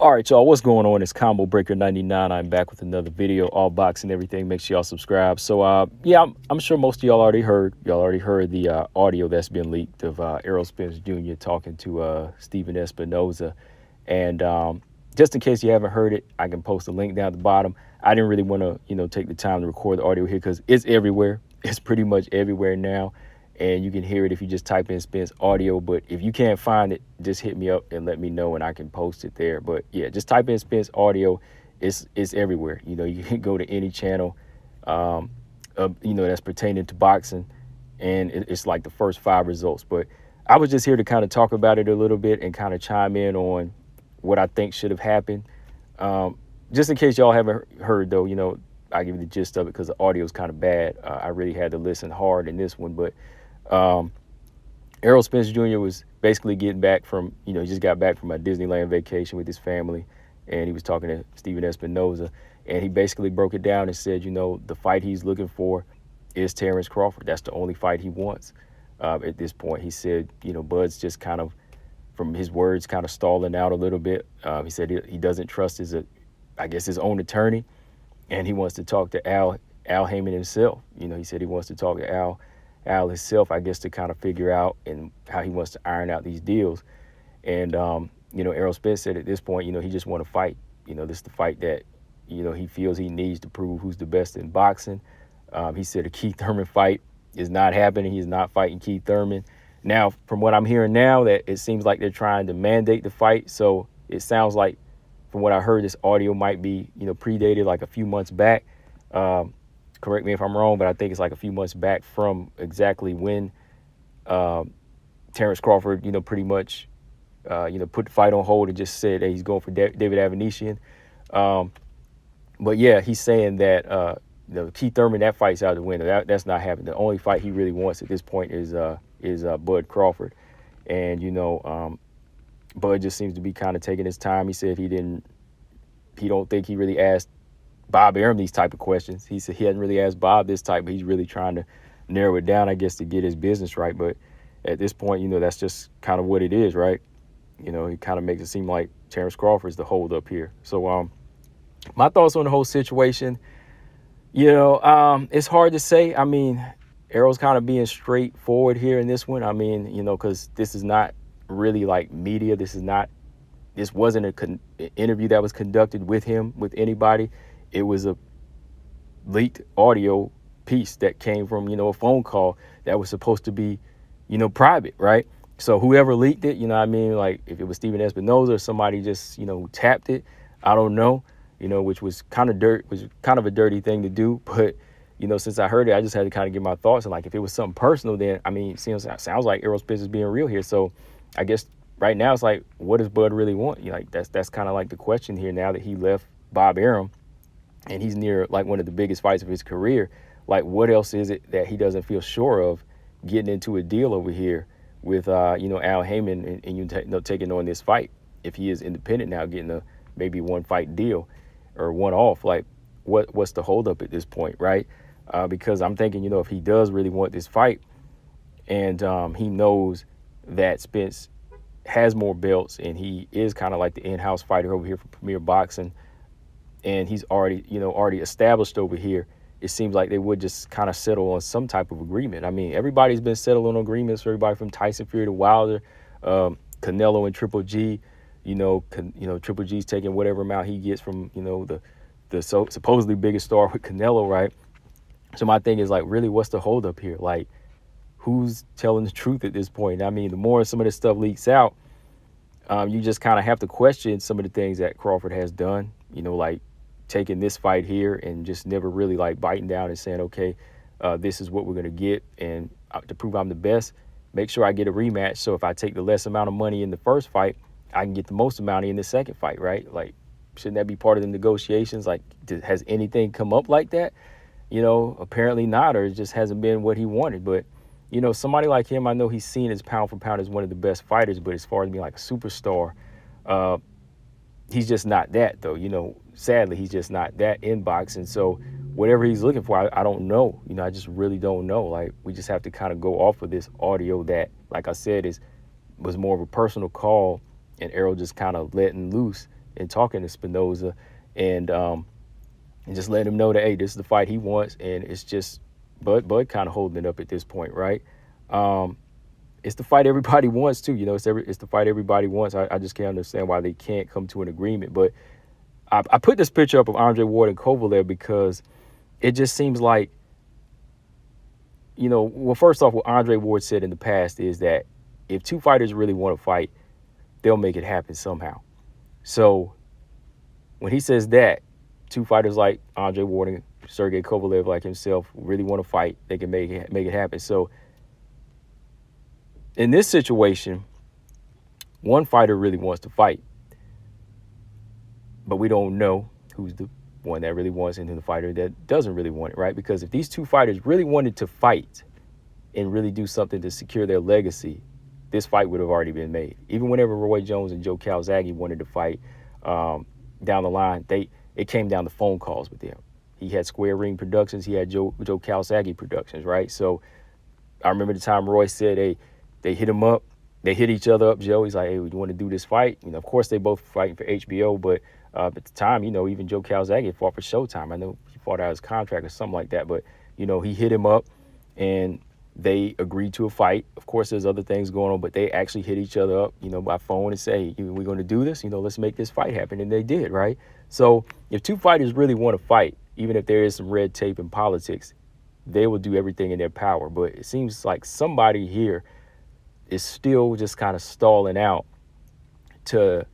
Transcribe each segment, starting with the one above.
All right, y'all, what's going on? It's Combo Breaker 99. I'm back with another video, all box and everything. Make sure y'all subscribe. So, yeah, I'm sure most of y'all already heard. Y'all already heard the audio that's been leaked of Errol Spence Jr. talking to Stephen Espinoza. And just in case you haven't heard it, I can post a link down at the bottom. I didn't really want to, take the time to record the audio here because it's everywhere. It's pretty much everywhere now. And you can hear it if you just type in Spence audio. But if you can't find it, just hit me up and let me know and I can post it there. But yeah, just type in Spence audio. It's everywhere. You can go to any channel, that's pertaining to boxing, and it's like the first 5 results. But I was just here to kind of talk about it a little bit and kind of chime in on what I think should have happened. Just in case y'all haven't heard, though, I give you the gist of it because the audio is kind of bad. I really had to listen hard in this one, but Errol Spence Jr. was basically getting back from, he just got back from a Disneyland vacation with his family, and he was talking to Stephen Espinoza, and he basically broke it down and said, the fight he's looking for is Terrence Crawford. That's the only fight he wants at this point. He said, Bud's just kind of, from his words, kind of stalling out a little bit. He said he doesn't trust his own attorney, and he wants to talk to Al Heyman himself. He said he wants to talk to Al himself, I guess, to kind of figure out and how he wants to iron out these deals. And, Errol Spence said at this point, he just want to fight. This is the fight that, he feels he needs to prove who's the best in boxing. He said a Keith Thurman fight is not happening. He's not fighting Keith Thurman. Now, from what I'm hearing now, that it seems like they're trying to mandate the fight. So it sounds like, from what I heard, this audio might be, predated like a few months back. Correct me if I'm wrong, but I think it's like a few months back from exactly when Terrence Crawford, pretty much, put the fight on hold and just said that he's going for David Avanesian. But yeah, he's saying that Keith Thurman, that fight's out the window. That's not happening. The only fight he really wants at this point is Bud Crawford, and Bud just seems to be kind of taking his time. He said he don't think he really asked Bob Arum these type of questions. He said he hadn't really asked Bob this type, but he's really trying to narrow it down, I guess, to get his business right. But at this point, that's just kind of what it is, right? He kind of makes it seem like Terrence Crawford's the hold up here. So my thoughts on the whole situation, it's hard to say. I mean, Errol's kind of being straightforward here in this one. I mean, because this is not really like media. This wasn't an interview that was conducted with him, with anybody. It was a leaked audio piece that came from, a phone call that was supposed to be, private, right? So whoever leaked it, like if it was Stephen Espinoza or somebody just, who tapped it, I don't know, which was kind of a dirty thing to do. But, since I heard it, I just had to kind of get my thoughts. And like, if it was something personal, then, it sounds like Errol Spence is being real here. So I guess right now it's like, what does Bud really want? Like, that's kind of like the question here now that he left Bob Arum and he's near like one of the biggest fights of his career. Like, what else is it that he doesn't feel sure of getting into a deal over here with, Al Heyman and taking on this fight? If he is independent now, getting a maybe one fight deal or one off, like what's the holdup at this point, right? Because I'm thinking, if he does really want this fight and he knows that Spence has more belts and he is kind of like the in-house fighter over here for Premier Boxing, and he's already established over here, it seems like they would just kind of settle on some type of agreement. I mean, everybody's been settling on agreements for everybody from Tyson Fury to Wilder, Canelo and Triple G. Triple G's taking whatever amount he gets from, the supposedly biggest star with Canelo, right? So my thing is like, really, what's the holdup here? Like, who's telling the truth at this point? I mean, the more some of this stuff leaks out, you just kind of have to question some of the things that Crawford has done, like taking this fight here and just never really like biting down and saying, okay, this is what we're going to get. And to prove I'm the best, make sure I get a rematch. So if I take the less amount of money in the first fight, I can get the most amount in the second fight, right? Like, shouldn't that be part of the negotiations? Like, has anything come up like that? Apparently not, or it just hasn't been what he wanted. But, somebody like him, I know he's seen as pound for pound as one of the best fighters, but as far as being like a superstar, he's just not that, though. Sadly, he's just not that in boxing. So whatever he's looking for, I don't know. I just really don't know. Like, we just have to kind of go off of this audio that, like I said, was more of a personal call, and Errol just kind of letting loose and talking to Spinoza, and just letting him know that, hey, this is the fight he wants, and it's just Bud kind of holding it up at this point, right? Um, it's the fight everybody wants too. It's the fight everybody wants. I just can't understand why they can't come to an agreement. But I put this picture up of Andre Ward and Kovalev because it just seems like, well, first off, what Andre Ward said in the past is that if two fighters really want to fight, they'll make it happen somehow. So when he says that, two fighters like Andre Ward and Sergey Kovalev, like himself, really want to fight, they can make it happen. So in this situation, one fighter really wants to fight, but we don't know who's the one that really wants and who the fighter that doesn't really want it, right? Because if these two fighters really wanted to fight and really do something to secure their legacy, this fight would have already been made. Even whenever Roy Jones and Joe Calzaghe wanted to fight down the line, it came down to phone calls with them. He had Square Ring Productions, he had Joe Calzaghe Productions, right? So I remember the time Roy said, hey, they hit him up. They hit each other up, Joe. He's like, hey, you want to do this fight? Of course, they both fighting for HBO, but at the time, even Joe Calzaghe fought for Showtime. I know he fought out his contract or something like that, but, he hit him up and they agreed to a fight. Of course, there's other things going on, but they actually hit each other up, by phone and say, hey, we're going to do this, let's make this fight happen. And they did, right? So if two fighters really want to fight, even if there is some red tape in politics, they will do everything in their power. But it seems like somebody here is still just kind of stalling out to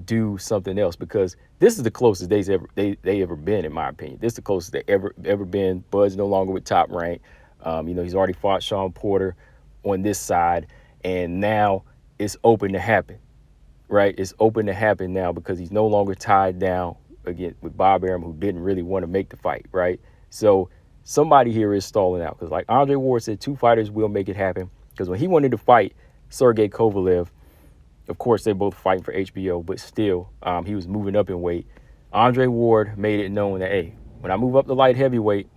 do something else, because this is the closest they ever been, in my opinion. This is the closest they ever been. Bud's no longer with Top Rank. He's already fought Sean Porter on this side, and now it's open to happen, right? It's open to happen now because he's no longer tied down again with Bob Arum, who didn't really want to make the fight, right? So somebody here is stalling out, because like Andre Ward said, two fighters will make it happen. Because when he wanted to fight Sergey Kovalev, of course, they're both fighting for HBO, but still, he was moving up in weight. Andre Ward made it known that, hey, when I move up to light heavyweight,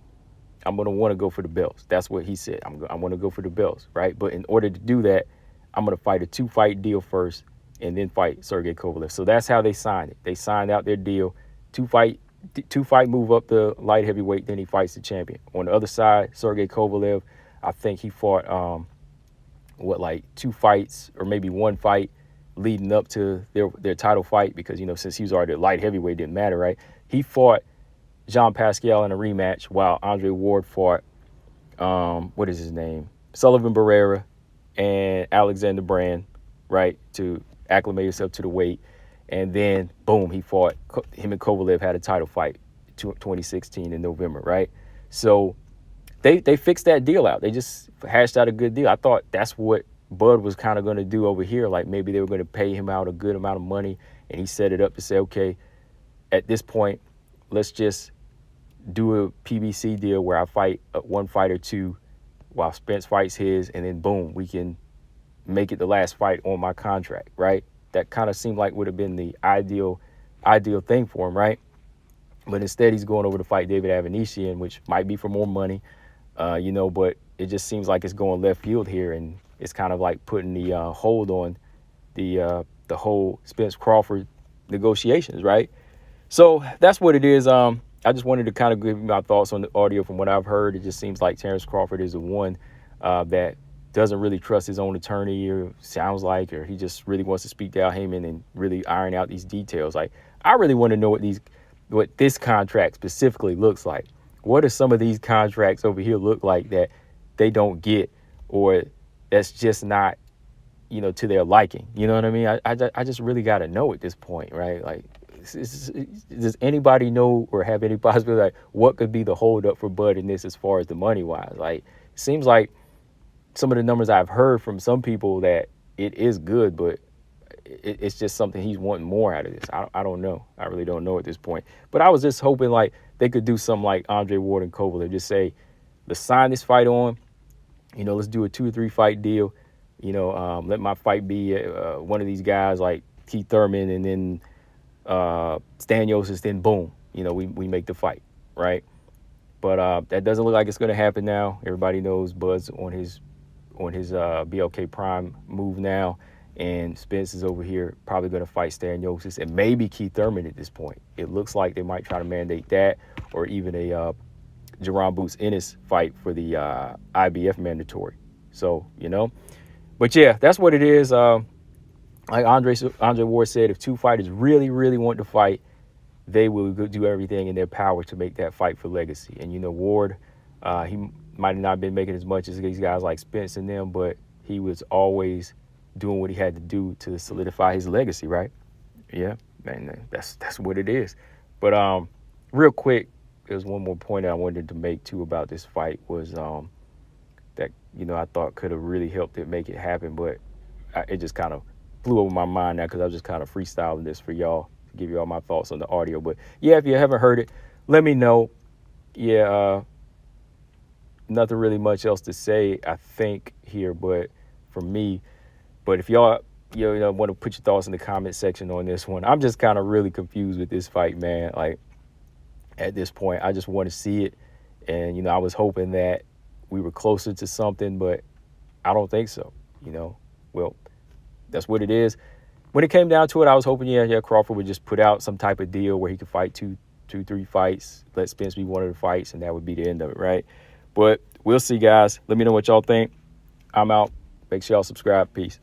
I'm going to want to go for the belts. That's what he said. I want to go for the belts, right? But in order to do that, I'm going to fight a 2-fight deal first and then fight Sergey Kovalev. So that's how they signed it. They signed out their deal, two-fight move up to light heavyweight, then he fights the champion. On the other side, Sergey Kovalev, I think he fought, 2 fights or maybe 1 fight leading up to their title fight, because, since he was already light heavyweight, it didn't matter, right? He fought Jean Pascal in a rematch, while Andre Ward fought, what is his name? Sullivan Barrera and Alexander Brand, right, to acclimate himself to the weight. And then, boom, him and Kovalev had a title fight 2016 in November, right? So they fixed that deal out. They just hashed out a good deal. I thought that's what Bud was kind of going to do over here. Like maybe they were going to pay him out a good amount of money, and he set it up to say, okay, at this point, let's just do a PBC deal where I fight 1 fight or 2 while Spence fights his, and then boom, we can make it the last fight on my contract, right? That kind of seemed like would have been the ideal thing for him, right? But instead, he's going over to fight David Avanesyan, which might be for more money, but it just seems like it's going left field here, and it's kind of like putting the hold on the whole Spence Crawford negotiations, right? So that's what it is. I just wanted to kind of give you my thoughts on the audio. From what I've heard, it just seems like Terrence Crawford is the one that doesn't really trust his own attorney, or sounds like, or he just really wants to speak to Al Heyman and really iron out these details. Like, I really want to know what this contract specifically looks like. What do some of these contracts over here look like that they don't get, or that's just not, to their liking? You know what I mean? I just really got to know at this point, right? Like, does anybody know or have any possibility, like, what could be the holdup for Bud in this as far as the money wise? Like, it seems like some of the numbers I've heard from some people that it is good, but it's just something he's wanting more out of this. I don't know. I really don't know at this point. But I was just hoping like they could do something like Andre Ward and Kovalev, just say, let's sign this fight on. Let's do a 2 or 3 fight deal. Let my fight be one of these guys like Keith Thurman, and then Stanios, then boom, we make the fight, right? But that doesn't look like it's going to happen now. Everybody knows Bud's on his BLK Prime move now, And Spence is over here probably going to fight Staniotis and maybe Keith Thurman at this point. It looks like they might try to mandate that, or even a Jerron Boots Ennis fight for the IBF mandatory. So, but yeah, that's what it is. Like Andre Ward said, if two fighters really, really want to fight, they will do everything in their power to make that fight for legacy. And Ward, he might have not been making as much as these guys like Spence and them, but he was always doing what he had to do to solidify his legacy, right? Yeah, man, that's what it is. But real quick, there's one more point I wanted to make too about this fight was that I thought could have really helped it make it happen, but it just kind of flew over my mind now because I was just kind of freestyling this for y'all to give you all my thoughts on the audio. But yeah, if you haven't heard it, let me know. Yeah, nothing really much else to say, I think, here, but for me. But if y'all want to put your thoughts in the comment section on this one, I'm just kind of really confused with this fight, man. Like, at this point, I just want to see it. And, I was hoping that we were closer to something, but I don't think so, Well, that's what it is. When it came down to it, I was hoping, Crawford would just put out some type of deal where he could fight two, 3 fights, let Spence be one of the fights, and that would be the end of it, right? But we'll see, guys. Let me know what y'all think. I'm out. Make sure y'all subscribe. Peace.